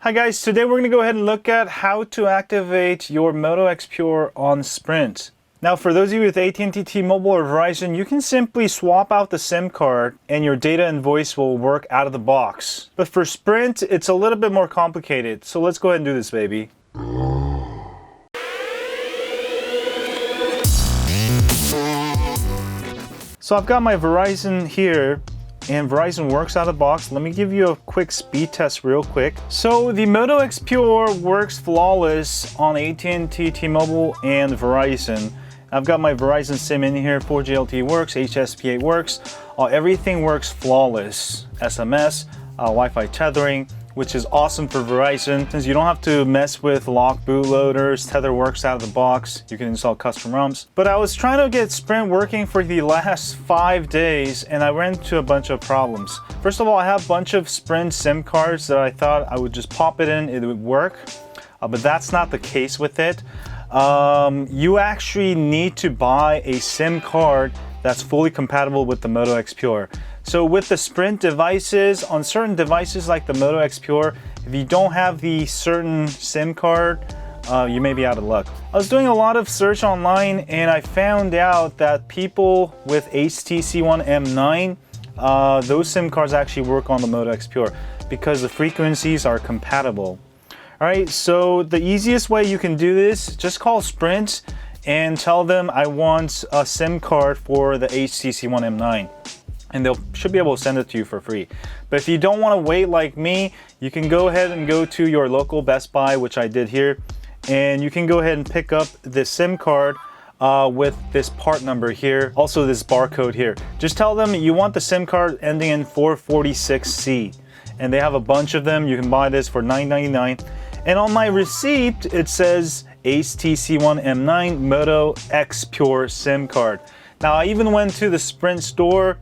Hi guys, today we're going to go ahead and look at how to activate your Moto X Pure on Sprint. Now for those of you with AT&T, T-Mobile, or Verizon, you can simply swap out the SIM card and your data and voice will work out of the box. But for Sprint, it's a little bit more complicated. So let's go ahead and do this, baby. So I've got my Verizon here, and Verizon works out of the box. Let me give you a quick speed test real quick. So the Moto X Pure works flawless on AT&T, T-Mobile, and Verizon. I've got my Verizon SIM in here, 4G LTE works, HSPA works, everything works flawless. SMS, Wi-Fi tethering, which is awesome for Verizon since you don't have to mess with lock bootloaders. Tether works out of the box. You can install custom ROMs. But I was trying to get Sprint working for the last 5 days and I ran into a bunch of problems. First of all, I have a bunch of Sprint SIM cards that I thought I would just pop it in, it would work. But that's not the case with it. You actually need to buy a SIM card that's fully compatible with the Moto X Pure. So with the Sprint devices, on certain devices like the Moto X Pure, if you don't have the certain SIM card, you may be out of luck. I was doing a lot of search online and I found out that people with HTC One M9, those SIM cards actually work on the Moto X Pure because the frequencies are compatible. All right, so the easiest way you can do this, just call Sprint and tell them I want a SIM card for the HTC One M9. And they should be able to send it to you for free. But if you don't want to wait like me, you can go ahead and go to your local Best Buy, which I did here, and you can go ahead and pick up this SIM card with this part number here, also this barcode here. Just tell them you want the SIM card ending in 446C, and they have a bunch of them. You can buy this for $9.99. And on my receipt, it says HTC One M9 Moto X Pure SIM card. Now I even went to the Sprint store.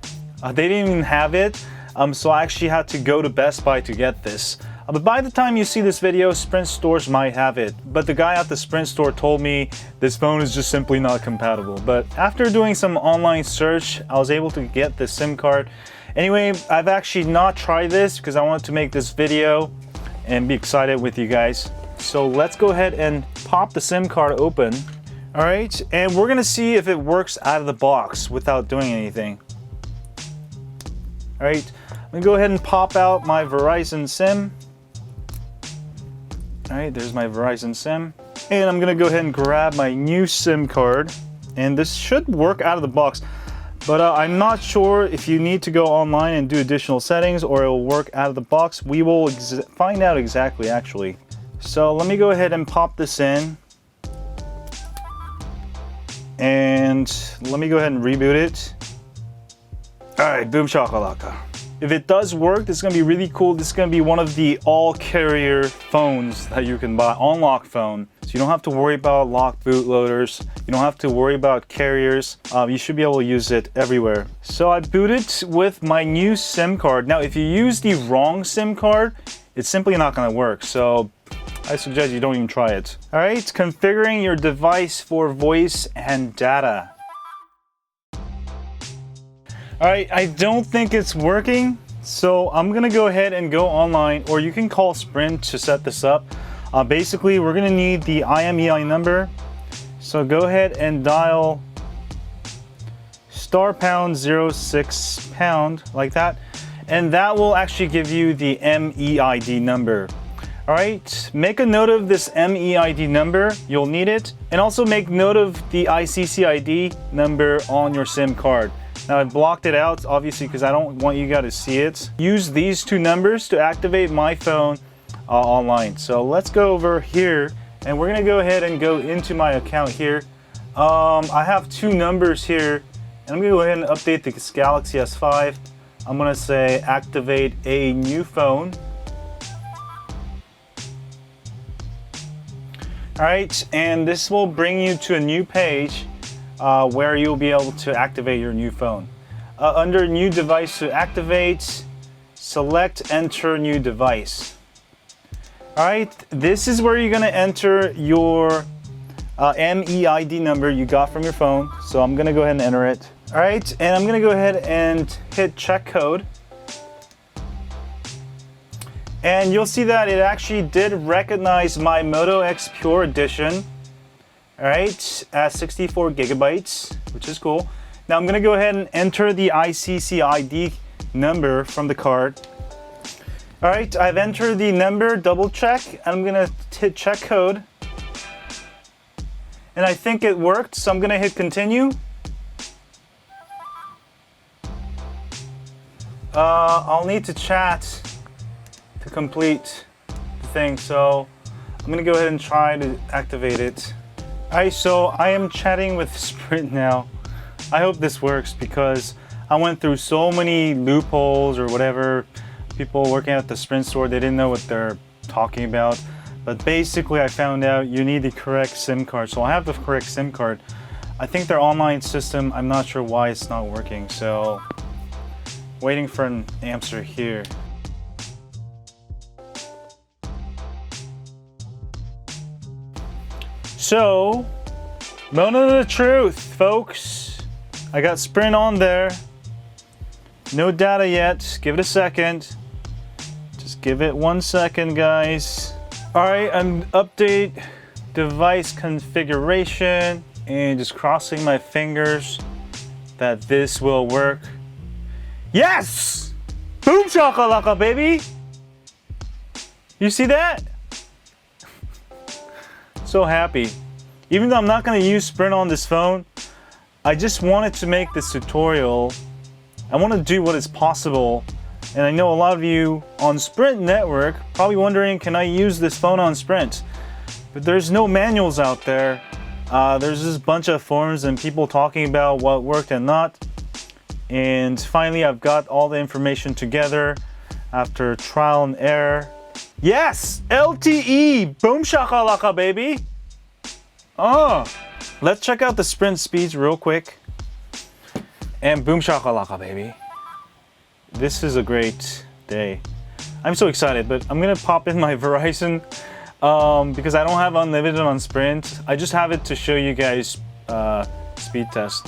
They didn't even have it, so I actually had to go to Best Buy to get this. But by the time you see this video, Sprint stores might have it. But the guy at the Sprint store told me this phone is just simply not compatible. But after doing some online search, I was able to get this SIM card. Anyway, I've actually not tried this because I wanted to make this video and be excited with you guys. So let's go ahead and pop the SIM card open. All right, and we're gonna see if it works out of the box without doing anything. All right, I'm gonna go ahead and pop out my Verizon SIM. All right, there's my Verizon SIM. And I'm gonna go ahead and grab my new SIM card. And this should work out of the box. But I'm not sure if you need to go online and do additional settings or it will work out of the box. We will find out exactly, actually. So let me go ahead and pop this in. And let me go ahead and reboot it. All right, boom shakalaka. If it does work, this is gonna be really cool. This is gonna be one of the all-carrier phones that you can buy, on-lock phone. So you don't have to worry about lock bootloaders. You don't have to worry about carriers. You should be able to use it everywhere. So I booted with my new SIM card. Now, if you use the wrong SIM card, it's simply not gonna work. So I suggest you don't even try it. All right, configuring your device for voice and data. All right, I don't think it's working, so I'm gonna go ahead and go online, or you can call Sprint to set this up. Basically, we're gonna need the imei number. So go ahead and dial *#06# like that, and that will actually give you the MEID number. All right, make a note of this MEID number, you'll need it. And also make note of the ICCID number on your SIM card. Now I blocked it out, obviously, because I don't want you guys to see it. Use these two numbers to activate my phone online. So let's go over here, and we're gonna go ahead and go into my account here. I have two numbers here, and I'm gonna go ahead and update the Galaxy S5. I'm gonna say activate a new phone. All right, and this will bring you to a new page where you'll be able to activate your new phone. Under new device to activate, select enter new device. All right, this is where you're gonna enter your MEID number you got from your phone. So I'm gonna go ahead and enter it. All right, and I'm gonna go ahead and hit check code. And you'll see that it actually did recognize my Moto X Pure edition. All right, at 64 gigabytes, which is cool. Now I'm gonna go ahead and enter the ICC ID number from the card. All right, I've entered the number, double check, and I'm gonna hit check code. And I think it worked, so I'm gonna hit continue. I'll need to chat to complete the thing, so I'm gonna go ahead and try to activate it. Alright, so I am chatting with Sprint now. I hope this works because I went through so many loopholes or whatever. People working at the Sprint store, they didn't know what they're talking about. But basically I found out you need the correct SIM card. So I have the correct SIM card. I think their online system, I'm not sure why it's not working. So waiting for an answer here. So, moment of the truth, folks. I got Sprint on there. No data yet. Give it a second. Just give it 1 second, guys. All right, I'm update device configuration and just crossing my fingers that this will work. Yes! Boom shakalaka, baby! You see that? So happy. Even though I'm not going to use Sprint on this phone, I just wanted to make this tutorial. I want to do what is possible. And I know a lot of you on Sprint network probably wondering, can I use this phone on Sprint? But there's no manuals out there. There's this bunch of forums and people talking about what worked and not. And finally, I've got all the information together after trial and error. Yes! LTE! Boom shakalaka, baby! Oh! Let's check out the Sprint speeds real quick. And boom shakalaka, baby. This is a great day. I'm so excited, but I'm gonna pop in my Verizon because I don't have unlimited on Sprint. I just have it to show you guys speed test.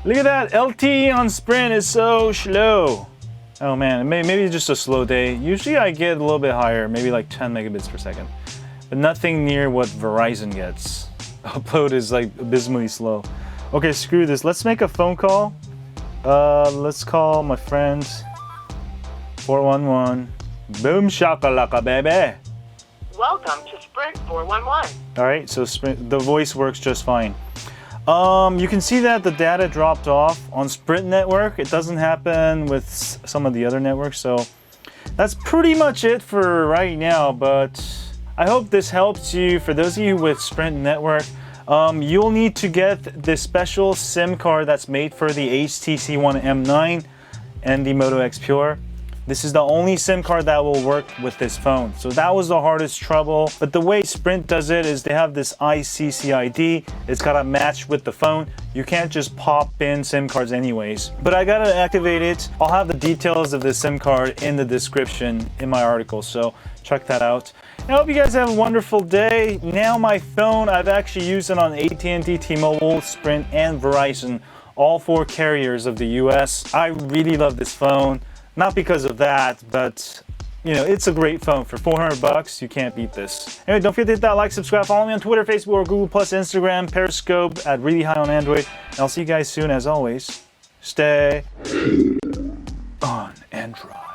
Look at that, LTE on Sprint is so slow. Oh man, maybe it's just a slow day. Usually I get a little bit higher, maybe like 10 megabits per second, but nothing near what Verizon gets. Upload is like abysmally slow. Okay, screw this. Let's make a phone call. Let's call my friend 411. Boom shakalaka, baby. Welcome to Sprint 411. All right, so Sprint, the voice works just fine. You can see that the data dropped off on Sprint network. It doesn't happen with some of the other networks, so that's pretty much it for right now, but I hope this helps you. For those of you with Sprint network, you'll need to get this special SIM card that's made for the HTC One M9 and the Moto X Pure. This is the only SIM card that will work with this phone. So that was the hardest trouble. But the way Sprint does it is they have this ICC ID. It's gotta match with the phone. You can't just pop in SIM cards anyways. But I gotta activate it. I'll have the details of the SIM card in the description in my article. So check that out. I hope you guys have a wonderful day. Now my phone, I've actually used it on AT&T, T-Mobile, Sprint, and Verizon. All 4 carriers of the US. I really love this phone. Not because of that, but you know, it's a great phone. For 400 bucks, you can't beat this. Anyway, don't forget to hit that like, subscribe, follow me on Twitter, Facebook, or Google+, Instagram, Periscope at Really High on Android. And I'll see you guys soon. As always, stay on Android.